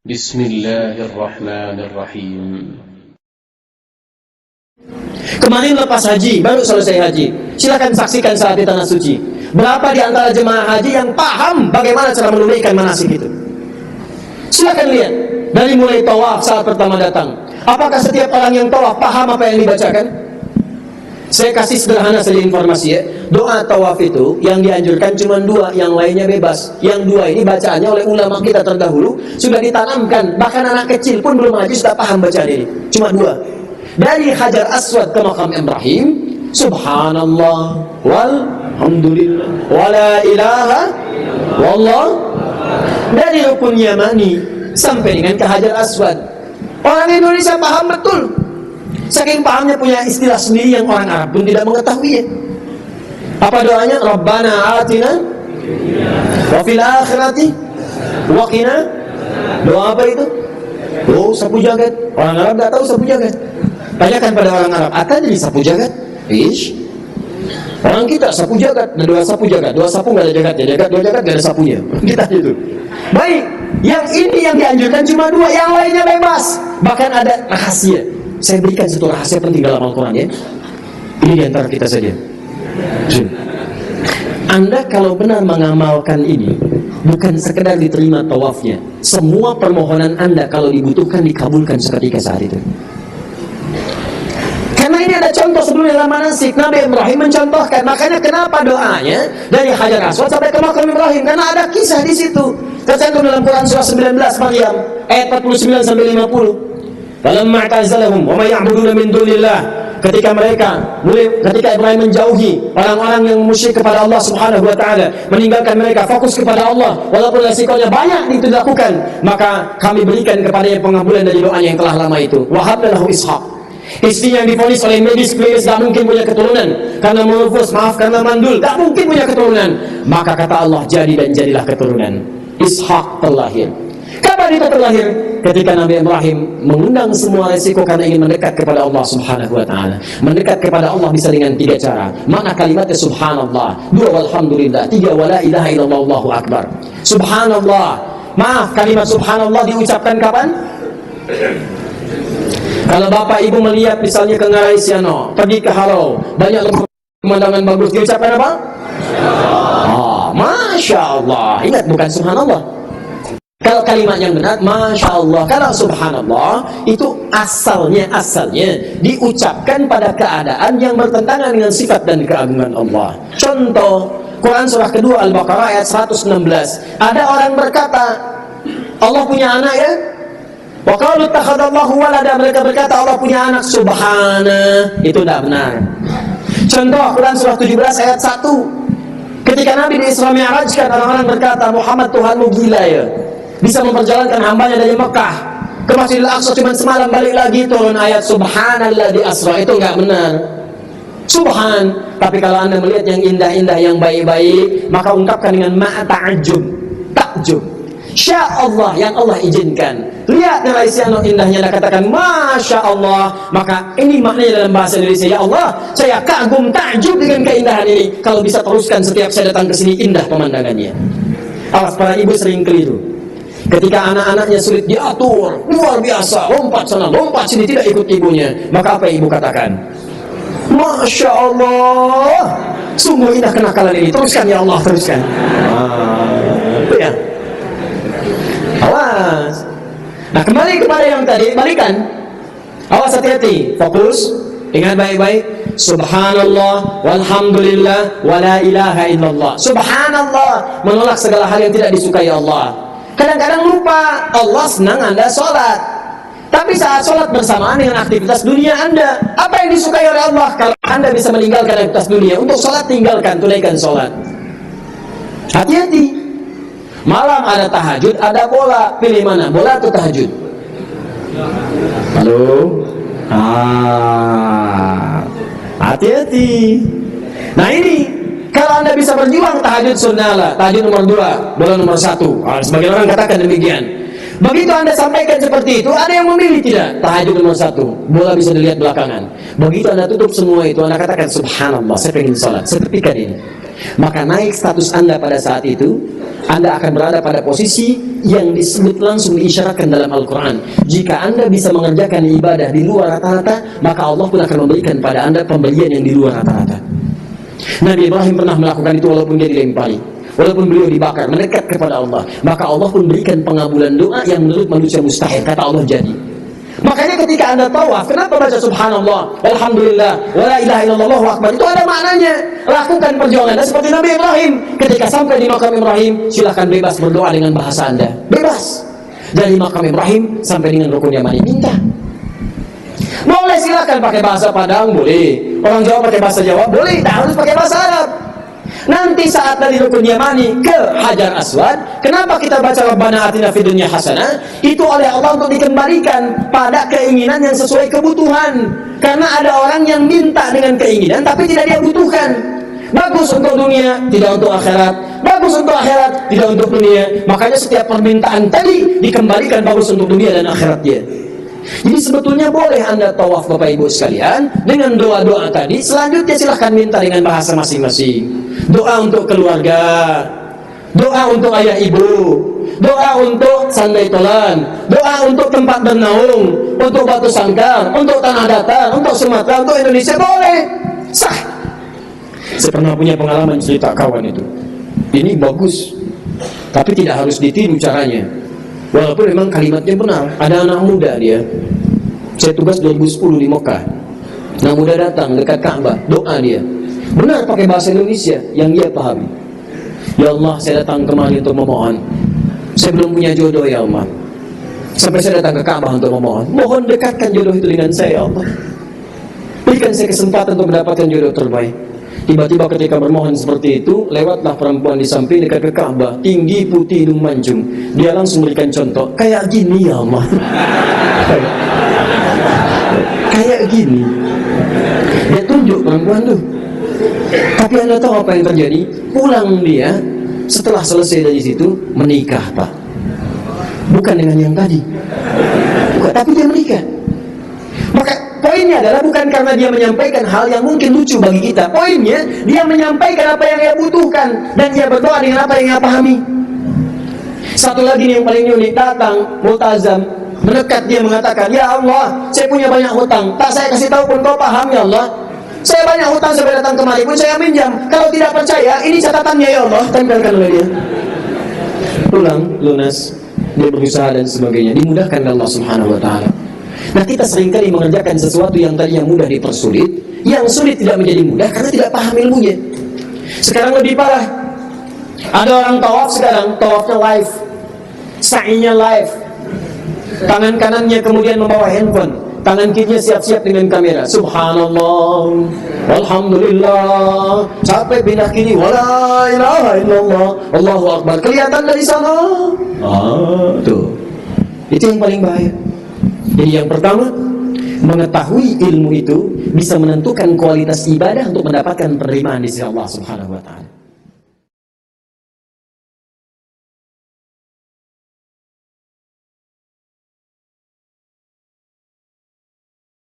Bismillahirrahmanirrahim. Kemarin lepas haji, baru selesai haji. Silakan saksikan saat di tanah suci. Berapa di antara jemaah haji yang paham bagaimana cara menunaikan manasik itu? Silakan lihat. Dari mulai tawaf saat pertama datang. Apakah setiap orang yang tawaf paham apa yang dibacakan? Saya kasih sederhana saja informasi ya. Doa tawaf itu yang dianjurkan cuma 2, yang lainnya bebas. Yang 2 ini bacaannya oleh ulama kita terdahulu sudah ditanamkan. Bahkan anak kecil pun belum haji sudah paham bacaan ini. Cuma 2. Dari Hajar Aswad ke Maqam Ibrahim, Subhanallah walhamdulillah wala ilaha wallah. Dari Rukun Yamani sampai dengan ke Hajar Aswad. Orang Indonesia paham betul. Saking pahamnya punya istilah sendiri yang orang Arab pun tidak mengetahui ya. Apa doanya? Rabbana atina wa fil akhirati wa qina. Doa apa itu? Oh, sapu jagat. Orang Arab tidak tahu sapu jagat. Tanyakan pada orang Arab, apa jadi sapu jagat? Ish. Orang kita sapu jagat, ada 2 sapu jagat. 2 sapu nggak ada jagatnya, jagat 2 jagat nggak ada sapunya. Kita itu. Baik, yang ini yang dianjurkan cuma 2, yang lainnya bebas. Bahkan ada rahasia. Saya berikan satu rahasia penting dalam Al-Quran ya. Ini diantara kita saja. Anda kalau benar mengamalkan ini, bukan sekedar diterima tawafnya, semua permohonan Anda kalau dibutuhkan dikabulkan seketika saat itu. Karena ini ada contoh sebelumnya dalam manasik. Nabi Ibrahim mencontohkan. Makanya kenapa doanya dari Hajar Aswad sampai ke Maqam Ibrahim? Karena ada kisah di situ. Tercantum dalam Quran surah 19 Maryam ayat 49 sampai 50. Falamma i'tazalahum wa may ya'buduna min dunillah. Ketika Ibrahim menjauhi orang-orang yang musyrik kepada Allah Subhanahu wa taala, meninggalkan mereka, fokus kepada Allah, walaupun resikonya banyak itu dilakukan, maka kami berikan kepadanya pengabulan dari doanya yang telah lama itu. Wa habna lahu Ishaq. Istri yang divonis oleh medis klinis tak mungkin punya keturunan karena menufus, karena mandul, tak mungkin punya keturunan. Maka kata Allah, jadi dan jadilah keturunan. Ishaq terlahir. Kapan itu terlahir? Ketika Nabi Ibrahim mengundang semua resiko karena ingin mendekat kepada Allah Subhanahu wa taala. Mendekat kepada Allah bisa dengan 3 cara. Mana kalimatnya subhanallah, 2 walhamdulillah, 3 wala ilaha illallah, Allahu akbar. Subhanallah. Maaf, kalimat subhanallah diucapkan kapan? Kalau bapak ibu melihat misalnya ke Ngarai Siano, pergi ke Harau, banyak pemandangan bagus, diucapkan apa? Masya Allah. Ingat, bukan subhanallah. Kalau kalimat yang benar, Masya Allah. Kalau subhanallah, itu asalnya diucapkan pada keadaan yang bertentangan dengan sifat dan keagungan Allah. Contoh, Quran surah kedua Al-Baqarah ayat 116. Ada orang berkata, Allah punya anak ya? Wa qalu ittakhadallahu walada. Mereka berkata Allah punya anak. Subhana. Itu tidak benar. Contoh, Quran surah 17 ayat 1. Ketika Nabi di Isra Mi'rajkan, orang-orang berkata, Muhammad Tuhanmu gila ya, bisa memperjalankan hambanya dari Mekah ke Masjidil Aqsa cuma semalam, balik lagi turun ayat subhanalladzi asra. Itu enggak benar. Subhan. Tapi kalau Anda melihat yang indah-indah, yang baik-baik, maka ungkapkan dengan ma'a ta'ajjub, takjub. Sya Allah, yang Allah izinkan. Lihat Raisiano indahnya, Anda katakan Masya Allah. Maka ini maknanya dalam bahasa Indonesia, ya Allah, saya kagum takjub dengan keindahan ini. Kalau bisa teruskan setiap saya datang ke sini, indah pemandangannya. Awas, para ibu sering keliru. Ketika anak-anaknya sulit diatur, luar biasa, lompat sana, lompat sini, tidak ikut ibunya, maka apa yang ibu katakan? Masya Allah, sungguh indah kenakalan ini. Teruskan ya Allah, teruskan. Itu ya. Awas. Nah, kembali kepada yang tadi, balikan. Awas, hati-hati, fokus, ingat baik-baik. Subhanallah, walhamdulillah, wala ilaha illallah. Subhanallah, menolak segala hal yang tidak disukai Allah. Kadang-kadang lupa, Allah senang Anda sholat, tapi saat sholat bersamaan dengan aktivitas dunia Anda. Apa yang disukai oleh Allah? Kalau Anda bisa meninggalkan aktivitas dunia untuk sholat, tinggalkan, tunaikan sholat. Hati-hati. Malam ada tahajud, ada bola, pilih mana? Bola atau tahajud? Halo? Hati-hati. Nah ini, kalau Anda bisa berjuang, tahajud sunnah lah, tahajud nomor 2, bola nomor 1. Sebagian orang katakan demikian. Begitu Anda sampaikan seperti itu, ada yang memilih tidak? Tahajud nomor 1, bola bisa dilihat belakangan. Begitu Anda tutup semua itu, Anda katakan subhanallah, saya pengen sholat, saya tepikan ini. maka naik status Anda pada saat itu, Anda akan berada pada posisi yang disebut langsung diisyaratkan dalam Al-Quran. Jika Anda bisa mengerjakan ibadah di luar rata-rata, maka Allah pun akan memberikan pada Anda pemberian yang di luar rata-rata. Nabi Ibrahim pernah melakukan itu walaupun dia dilempari, walaupun beliau dibakar, mendekat kepada Allah, maka Allah pun berikan pengabulan doa yang menurut manusia mustahil, kata Allah jadi. Makanya ketika Anda tawaf, kenapa baca subhanallah, alhamdulillah, wala ilaha illallah, Allahu akbar? Itu ada maknanya. Lakukan perjuangan Anda seperti Nabi Ibrahim. Ketika sampai di makam Ibrahim, silahkan bebas berdoa dengan bahasa Anda. Bebas. Dari makam Ibrahim sampai dengan rukun Yamani, minta. Boleh silakan pakai bahasa Padang, boleh. Orang Jawa pakai bahasa Jawa, boleh. Tak harus pakai bahasa Arab. Nanti saat dari rukun Yamani ke Hajar Aswad, kenapa kita baca Rabbana atina fid dunya hasanah? Itu oleh Allah untuk dikembalikan pada keinginan yang sesuai kebutuhan. Karena ada orang yang minta dengan keinginan tapi tidak dia butuhkan. Bagus untuk dunia, tidak untuk akhirat. Bagus untuk akhirat, tidak untuk dunia. Makanya setiap permintaan tadi dikembalikan bagus untuk dunia dan akhirat dia. Jadi sebetulnya boleh Anda tawaf Bapak Ibu sekalian dengan doa-doa tadi. Selanjutnya silahkan minta dengan bahasa masing-masing. Doa untuk keluarga, doa untuk ayah ibu, doa untuk sandai tolan, doa untuk tempat bernaung, untuk batu sangkar, untuk tanah datar, untuk Sumatera, untuk Indonesia, boleh, sah. Saya pernah punya pengalaman cerita kawan itu. Ini bagus, tapi tidak harus ditiru caranya. Walaupun memang kalimatnya benar. Ada anak muda dia. Saya tugas 2010 di Mekah. Anak muda datang dekat Ka'bah, doa dia. Benar pakai bahasa Indonesia yang dia pahami. Ya Allah, saya datang kemari untuk memohon. Saya belum punya jodoh ya Allah. Sampai saya datang ke Ka'bah untuk memohon. Mohon dekatkan jodoh itu dengan saya ya Allah. Berikan saya kesempatan untuk mendapatkan jodoh terbaik. Tiba-tiba ketika bermohon seperti itu, lewatlah perempuan di samping dekat ke Ka'bah, tinggi, putih, hidung mancung. Dia langsung berikan contoh, kayak gini ya Allah. Kayak gini. Dia tunjuk perempuan tuh. Tapi Anda tahu apa yang terjadi? Pulang dia, setelah selesai dari situ, menikah Pak. Bukan dengan yang tadi. Bukan, tapi dia menikah. Maka poinnya adalah bukan karena dia menyampaikan hal yang mungkin lucu bagi kita. Poinnya, dia menyampaikan apa yang dia butuhkan. Dan dia berdoa dengan apa yang dia pahami. Satu lagi nih yang paling unik, datang multazam, mendekat dia mengatakan, ya Allah, saya punya banyak hutang. Tak saya kasih tahu pun kau paham ya Allah. Saya banyak hutang sampai datang kemari pun saya minjam. Kalau tidak percaya, ini catatannya ya Allah. Tempelkan oleh dia. Pulang, lunas, dia berusaha dan sebagainya. Dimudahkan oleh Allah Subhanahu Wa Taala. Nah, kita seringkali mengerjakan sesuatu yang tadinya mudah dipersulit, yang sulit tidak menjadi mudah karena tidak paham ilmunya. Sekarang lebih parah. Ada orang tawaf sekarang, tawafnya live, sa'inya live. Tangan kanannya kemudian membawa handphone, tangan kirinya siap-siap dengan kamera. Subhanallah, alhamdulillah, capek pindah kiri, wala ilaha illallah, Allahu akbar. Kelihatan dari sana. Tuh. Itu yang paling bahaya. Jadi yang pertama, mengetahui ilmu itu bisa menentukan kualitas ibadah untuk mendapatkan penerimaan di sisi Allah Subhanahu wa taala.